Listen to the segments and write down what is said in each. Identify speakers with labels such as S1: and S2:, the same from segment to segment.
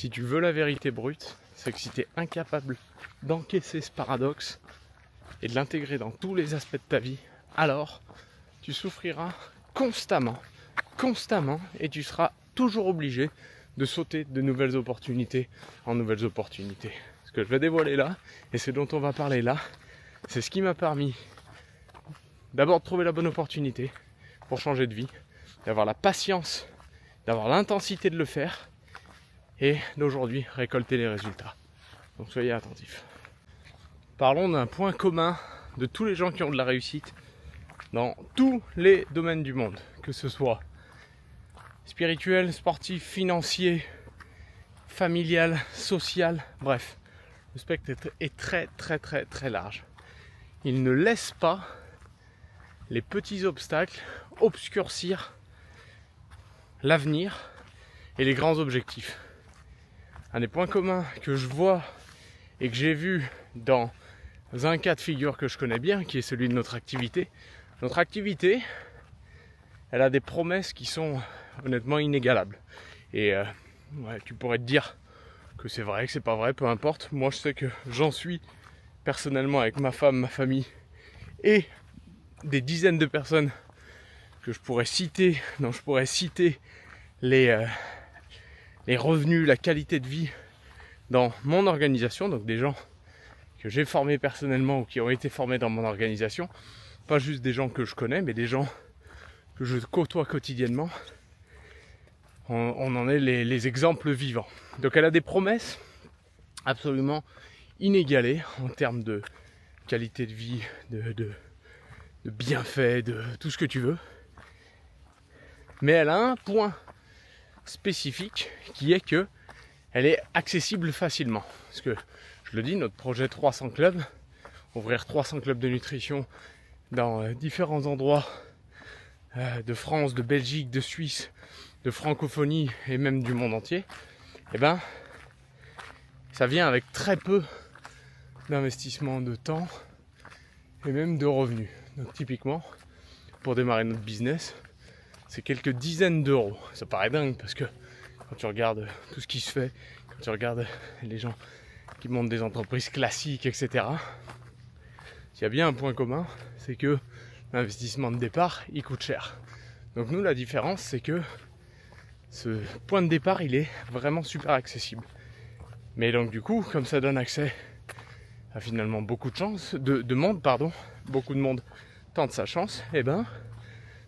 S1: Si tu veux la vérité brute, c'est que si tu es incapable d'encaisser ce paradoxe et de l'intégrer dans tous les aspects de ta vie, alors tu souffriras constamment, et tu seras toujours obligé de sauter de nouvelles opportunités en nouvelles opportunités. Ce que je vais dévoiler là, et ce dont on va parler là, c'est ce qui m'a permis d'abord de trouver la bonne opportunité pour changer de vie, d'avoir la patience, d'avoir l'intensité de le faire, et d'aujourd'hui récolter les résultats. Donc soyez attentifs. Parlons d'un point commun de tous les gens qui ont de la réussite dans tous les domaines du monde, que ce soit spirituel, sportif, financier, familial, social, bref. Le spectre est très large. Il ne laisse pas les petits obstacles obscurcir l'avenir et les grands objectifs. Un des points communs que je vois et que j'ai vu dans un cas de figure que je connais bien, qui est celui de notre activité. Notre activité, elle a des promesses qui sont honnêtement inégalables. Et tu pourrais te dire que c'est vrai, que c'est pas vrai, peu importe. Moi je sais que j'en suis personnellement avec ma femme, ma famille et des dizaines de personnes que je pourrais citer, dont je pourrais citer les revenus, la qualité de vie dans mon organisation, donc des gens que j'ai formés personnellement ou qui ont été formés dans mon organisation, pas juste des gens que je connais, mais des gens que je côtoie quotidiennement. On en est les exemples vivants. Donc elle a des promesses absolument inégalées en termes de qualité de vie, de bienfaits, de tout ce que tu veux. Mais elle a un point spécifique qui est que elle est accessible facilement. Parce que, je le dis, notre projet 300 clubs, ouvrir 300 clubs de nutrition dans différents endroits de France, de Belgique, de Suisse, de francophonie et même du monde entier, eh ben, ça vient avec très peu d'investissement de temps et même de revenus. Donc typiquement, pour démarrer notre business, c'est quelques dizaines d'euros. Ça paraît dingue parce que quand tu regardes tout ce qui se fait, quand tu regardes les gens qui montent des entreprises classiques, etc., il y a bien un point commun, c'est que l'investissement de départ, il coûte cher. Donc nous, la différence, c'est que ce point de départ, il est vraiment super accessible. Mais donc du coup, comme ça donne accès à finalement beaucoup de monde, beaucoup de monde tente sa chance, et ben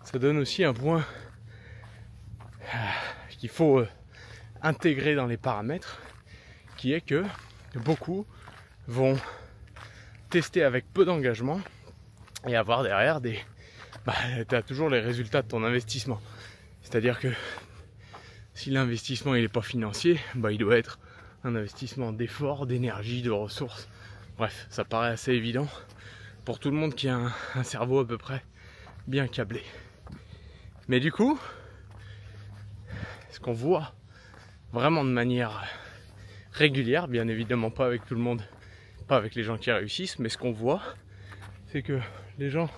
S1: ça donne aussi un point qu'il faut intégrer dans les paramètres, qui est que beaucoup vont tester avec peu d'engagement et avoir derrière tu as toujours les résultats de ton investissement. C'est-à-dire que si l'investissement il n'est pas financier, il doit être un investissement d'effort, d'énergie, de ressources. Bref, ça paraît assez évident pour tout le monde qui a un cerveau à peu près bien câblé. Mais du coup, ce qu'on voit vraiment de manière régulière, bien évidemment pas avec tout le monde, pas avec les gens qui réussissent, mais ce qu'on voit, c'est que les gens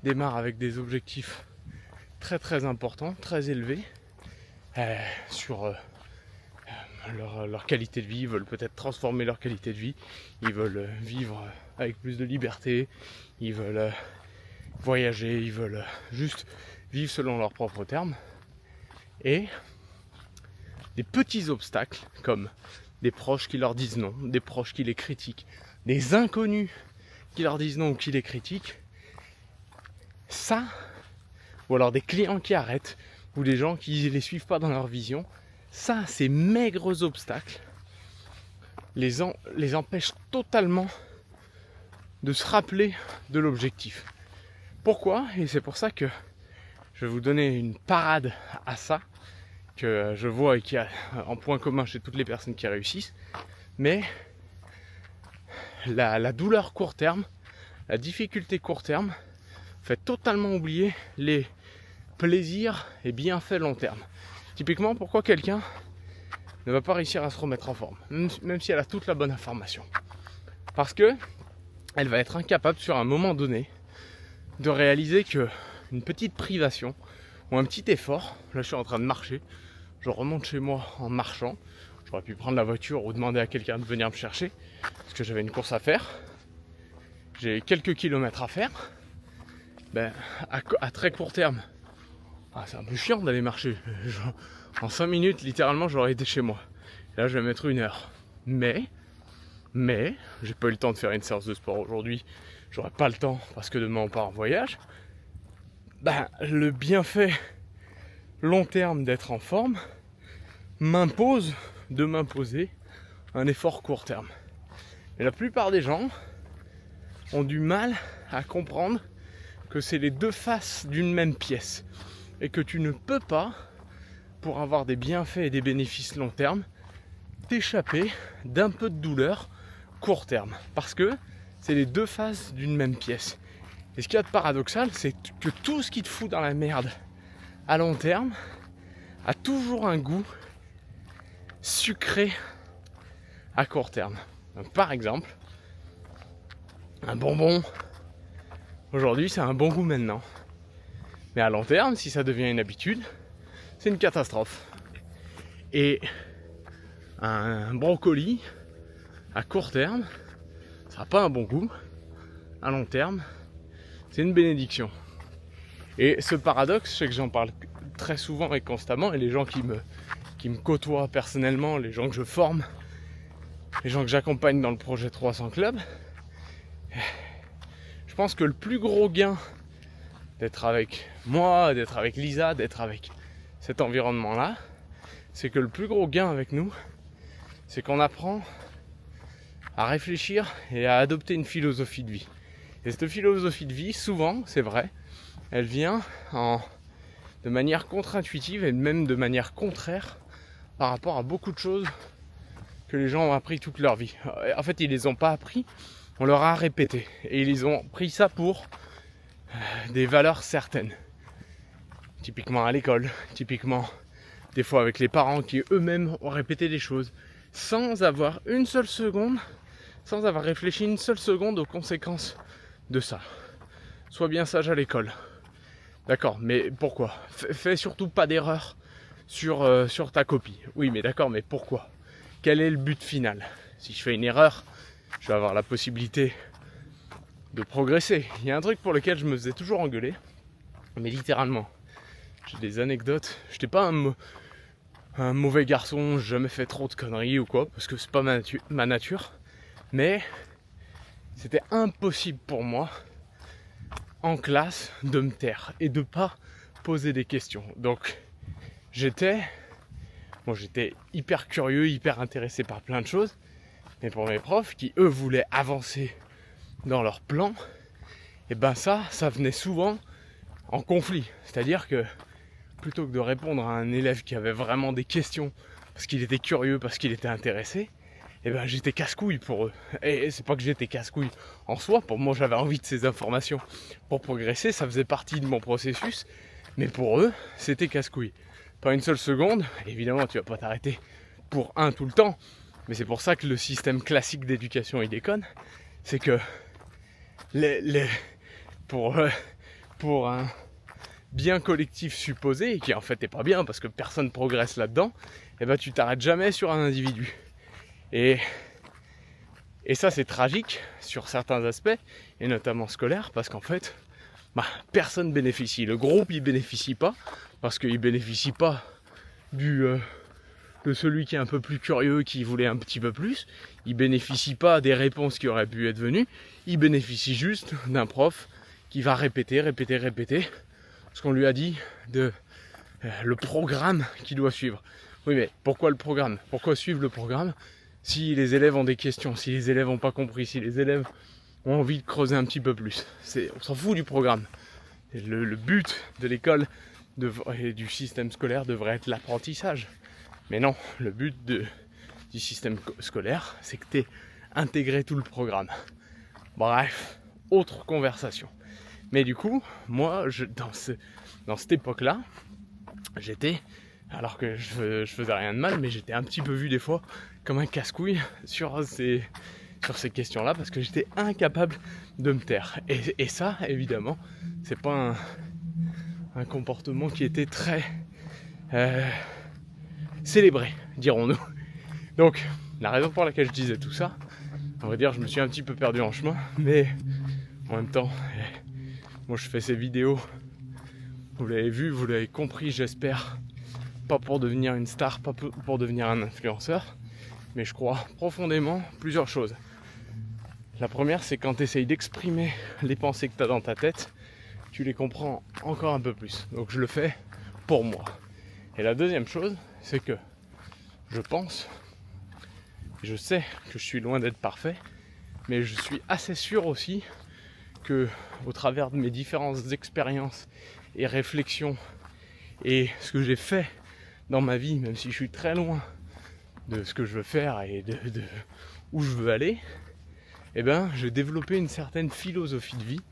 S1: démarrent avec des objectifs très importants, très élevés sur leur qualité de vie. Ils veulent peut-être transformer leur qualité de vie, ils veulent vivre avec plus de liberté, ils veulent voyager, ils veulent juste vivre selon leurs propres termes. Et des petits obstacles comme des proches qui leur disent non, des proches qui les critiquent, des inconnus qui leur disent non ou qui les critiquent, ça, ou alors des clients qui arrêtent, ou des gens qui les suivent pas dans leur vision, ça, ces maigres obstacles les empêchent totalement de se rappeler de l'objectif. Pourquoi ? Et c'est pour ça que je vais vous donner une parade à ça, que je vois et qui a en point commun chez toutes les personnes qui réussissent, mais la douleur court terme, la difficulté court terme, fait totalement oublier les plaisirs et bienfaits long terme. Typiquement, pourquoi quelqu'un ne va pas réussir à se remettre en forme, même si elle a toute la bonne information ? Parce que elle va être incapable sur un moment donné de réaliser que une petite privation ou un petit effort, là je suis en train de marcher, je remonte chez moi en marchant, J'aurais pu prendre la voiture ou demander à quelqu'un de venir me chercher parce que j'avais une course à faire. J'ai quelques kilomètres à faire. À très court terme, c'est un peu chiant d'aller marcher. En 5 minutes, littéralement, j'aurais été chez moi. Et là, je vais mettre 1 heure. Mais, j'ai pas eu le temps de faire une séance de sport aujourd'hui. J'aurai pas le temps parce que demain on part en voyage. Le bienfait long terme d'être en forme m'impose de m'imposer un effort court terme. Et la plupart des gens ont du mal à comprendre que c'est les deux faces d'une même pièce et que tu ne peux pas, pour avoir des bienfaits et des bénéfices long terme, t'échapper d'un peu de douleur court terme, parce que c'est les deux faces d'une même pièce. Et ce qu'il y a de paradoxal, c'est que tout ce qui te fout dans la merde à long terme a toujours un goût sucré à court terme. Donc, par exemple, un bonbon, aujourd'hui c'est un bon goût maintenant. Mais à long terme, si ça devient une habitude, c'est une catastrophe. Et un brocoli, à court terme, ça n'a pas un bon goût. À long terme, c'est une bénédiction. Et ce paradoxe, je sais que j'en parle très souvent et constamment, et les gens qui me côtoient personnellement, les gens que je forme, les gens que j'accompagne dans le projet 300 Club, je pense que le plus gros gain d'être avec moi, d'être avec Lisa, d'être avec cet environnement-là, c'est que le plus gros gain avec nous, c'est qu'on apprend à réfléchir et à adopter une philosophie de vie. Et cette philosophie de vie, souvent, c'est vrai, elle vient de manière contre-intuitive et même de manière contraire par rapport à beaucoup de choses que les gens ont appris toute leur vie. En fait, ils les ont pas appris, on leur a répété. Et ils ont pris ça pour des valeurs certaines. Typiquement à l'école, typiquement des fois avec les parents qui eux-mêmes ont répété des choses sans avoir réfléchi une seule seconde aux conséquences de ça. Sois bien sage à l'école. D'accord, mais pourquoi ? Fais surtout pas d'erreur sur ta copie. Oui, mais d'accord, mais pourquoi ? Quel est le but final ? Si je fais une erreur, je vais avoir la possibilité de progresser. Il y a un truc pour lequel je me faisais toujours engueuler, mais littéralement, j'ai des anecdotes. J'étais pas un mauvais garçon, j'ai jamais fait trop de conneries ou quoi, parce que c'est pas ma nature, mais c'était impossible pour moi en classe de me taire et de pas poser des questions. Donc j'étais hyper curieux, hyper intéressé par plein de choses, mais pour mes profs qui eux voulaient avancer dans leur plan, et ça venait souvent en conflit. C'est-à-dire que plutôt que de répondre à un élève qui avait vraiment des questions parce qu'il était curieux, parce qu'il était intéressé, j'étais casse-couille pour eux. Et c'est pas que j'étais casse-couille en soi, pour moi j'avais envie de ces informations pour progresser, ça faisait partie de mon processus, mais pour eux c'était casse-couille. Pas une seule seconde, évidemment tu vas pas t'arrêter pour un tout le temps, mais c'est pour ça que le système classique d'éducation il déconne, c'est que pour un bien collectif supposé, et qui en fait n'est pas bien parce que personne progresse là-dedans, tu t'arrêtes jamais sur un individu. Et ça c'est tragique sur certains aspects, et notamment scolaires, parce qu'en fait, personne bénéficie. Le groupe il bénéficie pas, parce qu'il bénéficie pas de celui qui est un peu plus curieux, qui voulait un petit peu plus. Il bénéficie pas des réponses qui auraient pu être venues. Il bénéficie juste d'un prof qui va répéter ce qu'on lui a dit de le programme qu'il doit suivre. Oui, mais pourquoi le programme ? Pourquoi suivre le programme si les élèves ont des questions, si les élèves n'ont pas compris, si les élèves ont envie de creuser un petit peu plus ? On s'en fout du programme. Et le but de l'école et du système scolaire devrait être l'apprentissage. Mais non, le but du système scolaire, c'est que tu aies intégré tout le programme. Bref, autre conversation. Mais du coup, moi, dans cette époque-là, j'étais, alors que je faisais rien de mal, mais j'étais un petit peu vu des fois comme un casse-couille sur ces questions-là, parce que j'étais incapable de me taire. Et ça, évidemment, c'est pas un comportement qui était très célébré, dirons-nous. Donc, la raison pour laquelle je disais tout ça, on va dire, je me suis un petit peu perdu en chemin, mais en même temps, moi je fais ces vidéos, vous l'avez vu, vous l'avez compris, j'espère, pas pour devenir une star, pas pour devenir un influenceur, mais je crois profondément plusieurs choses. La première, c'est quand tu essayes d'exprimer les pensées que tu as dans ta tête, tu les comprends encore un peu plus. Donc je le fais pour moi. Et la deuxième chose, c'est que je pense, je sais que je suis loin d'être parfait, mais je suis assez sûr aussi que au travers de mes différentes expériences et réflexions et ce que j'ai fait dans ma vie, même si je suis très loin de ce que je veux faire et de où je veux aller, eh ben, j'ai développé une certaine philosophie de vie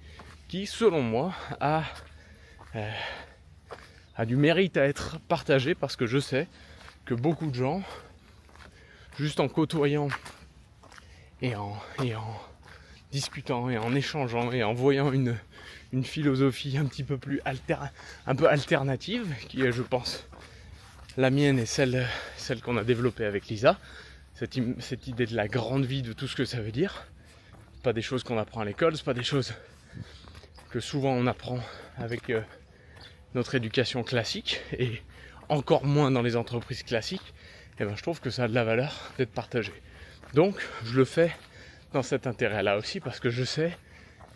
S1: qui, selon moi, a du mérite à être partagée, parce que je sais que beaucoup de gens, juste en côtoyant et en discutant et en échangeant et en voyant une philosophie un petit peu plus un peu alternative, qui est, je pense, la mienne et celle qu'on a développée avec Lisa, cette idée de la grande vie, de tout ce que ça veut dire. Pas des choses qu'on apprend à l'école, c'est pas des choses que souvent on apprend avec notre éducation classique, et encore moins dans les entreprises classiques. Et ben, je trouve que ça a de la valeur d'être partagé. Donc je le fais dans cet intérêt-là aussi, parce que je sais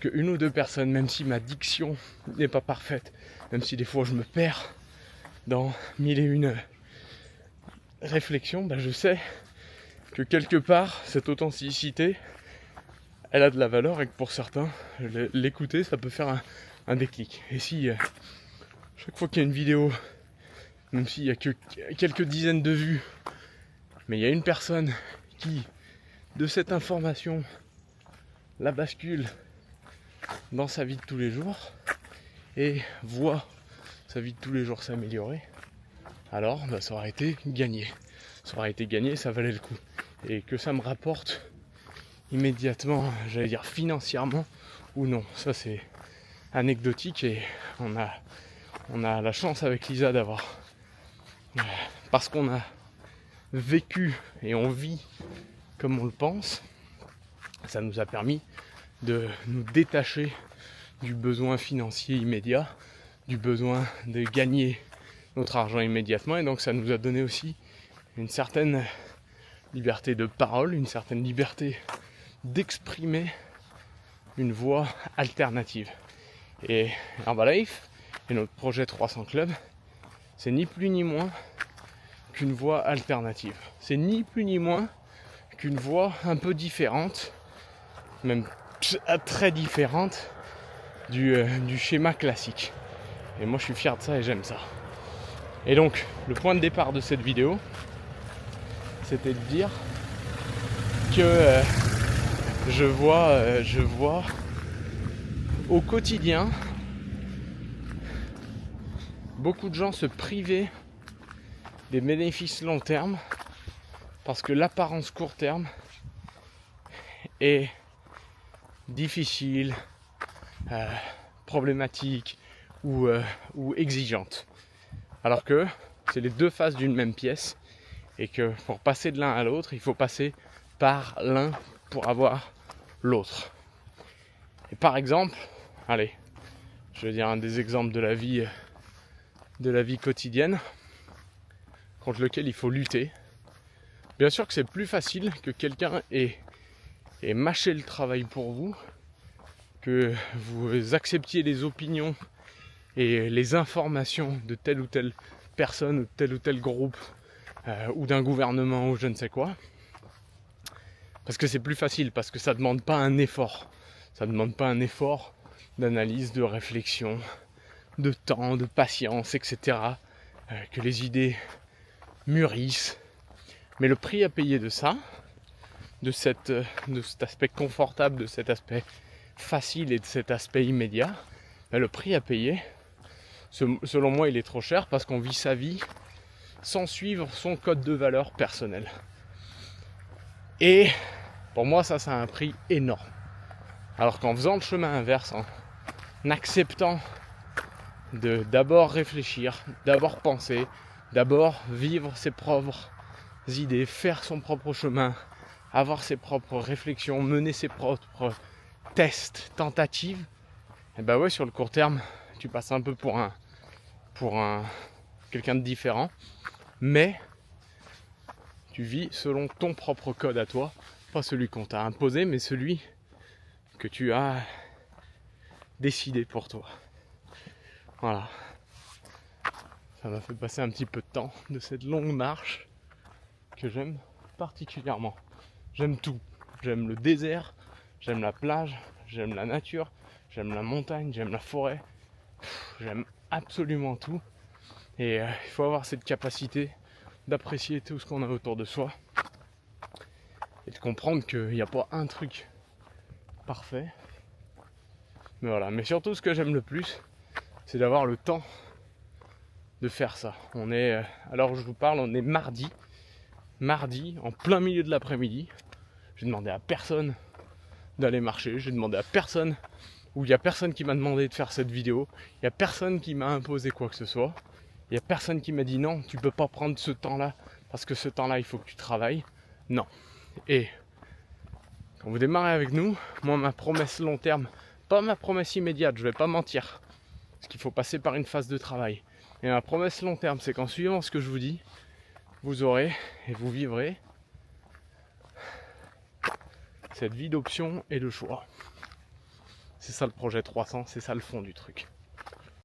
S1: qu'une ou deux personnes, même si ma diction n'est pas parfaite, même si des fois je me perds dans mille et une réflexions, ben je sais que quelque part cette authenticité, elle a de la valeur, et que pour certains, l'écouter, ça peut faire un déclic. Et si chaque fois qu'il y a une vidéo, même s'il y a que quelques dizaines de vues, mais il y a une personne qui, de cette information, la bascule dans sa vie de tous les jours et voit sa vie de tous les jours s'améliorer, alors bah, ça aurait été gagné. Ça aurait été gagné, ça valait le coup. Et que ça me rapporte immédiatement, j'allais dire financièrement ou non, ça c'est anecdotique, et on a la chance avec Lisa d'avoir, parce qu'on a vécu et on vit comme on le pense, ça nous a permis de nous détacher du besoin financier immédiat, du besoin de gagner notre argent immédiatement, et donc ça nous a donné aussi une certaine liberté de parole, une certaine liberté d'exprimer une voix alternative. Et Herbalife et notre projet 300 Club, c'est ni plus ni moins qu'une voix alternative. C'est ni plus ni moins qu'une voix un peu différente, même très différente du schéma classique. Et moi je suis fier de ça et j'aime ça. Et donc le point de départ de cette vidéo, c'était de dire que je vois au quotidien beaucoup de gens se priver des bénéfices long terme parce que l'apparence court terme est difficile, problématique ou exigeante. Alors que c'est les deux faces d'une même pièce, et que pour passer de l'un à l'autre, il faut passer par l'un pour avoir l'autre. Et par exemple, allez, je vais dire un des exemples de la vie quotidienne contre lequel il faut lutter. Bien sûr que c'est plus facile que quelqu'un ait mâché le travail pour vous, que vous acceptiez les opinions et les informations de telle ou telle personne ou de tel ou tel groupe ou d'un gouvernement ou je ne sais quoi. Parce que c'est plus facile, parce que ça ne demande pas un effort. Ça ne demande pas un effort d'analyse, de réflexion, de temps, de patience, etc. Que les idées mûrissent. Mais le prix à payer de ça, de cet aspect confortable, de cet aspect facile et de cet aspect immédiat, le prix à payer, selon moi, il est trop cher, parce qu'on vit sa vie sans suivre son code de valeur personnel. Et pour moi, ça a un prix énorme. Alors qu'en faisant le chemin inverse, en acceptant de d'abord réfléchir, d'abord penser, d'abord vivre ses propres idées, faire son propre chemin, avoir ses propres réflexions, mener ses propres tests, tentatives, et bah ouais, sur le court terme, tu passes un peu pour quelqu'un de différent, mais tu vis selon ton propre code à toi, pas celui qu'on t'a imposé, mais celui que tu as décidé pour toi. Voilà. Ça m'a fait passer un petit peu de temps de cette longue marche que j'aime particulièrement. J'aime tout. J'aime le désert, j'aime la plage, j'aime la nature, j'aime la montagne, j'aime la forêt. J'aime absolument tout. Et il faut avoir cette capacité d'apprécier tout ce qu'on a autour de soi et de comprendre qu'il n'y a pas un truc parfait. Mais voilà. Mais surtout, ce que j'aime le plus, c'est d'avoir le temps de faire ça. On est, alors je vous parle, on est mardi, en plein milieu de l'après-midi. J'ai demandé à personne d'aller marcher, j'ai demandé à personne, ou il n'y a personne qui m'a demandé de faire cette vidéo, il n'y a personne qui m'a imposé quoi que ce soit, il n'y a personne qui m'a dit non, tu peux pas prendre ce temps-là, parce que ce temps-là, il faut que tu travailles. Non. Et quand vous démarrez avec nous, moi, ma promesse long terme, pas ma promesse immédiate, je vais pas mentir, parce qu'il faut passer par une phase de travail. Et ma promesse long terme, c'est qu'en suivant ce que je vous dis, vous aurez et vous vivrez cette vie d'option et de choix. C'est ça le projet 300, c'est ça le fond du truc.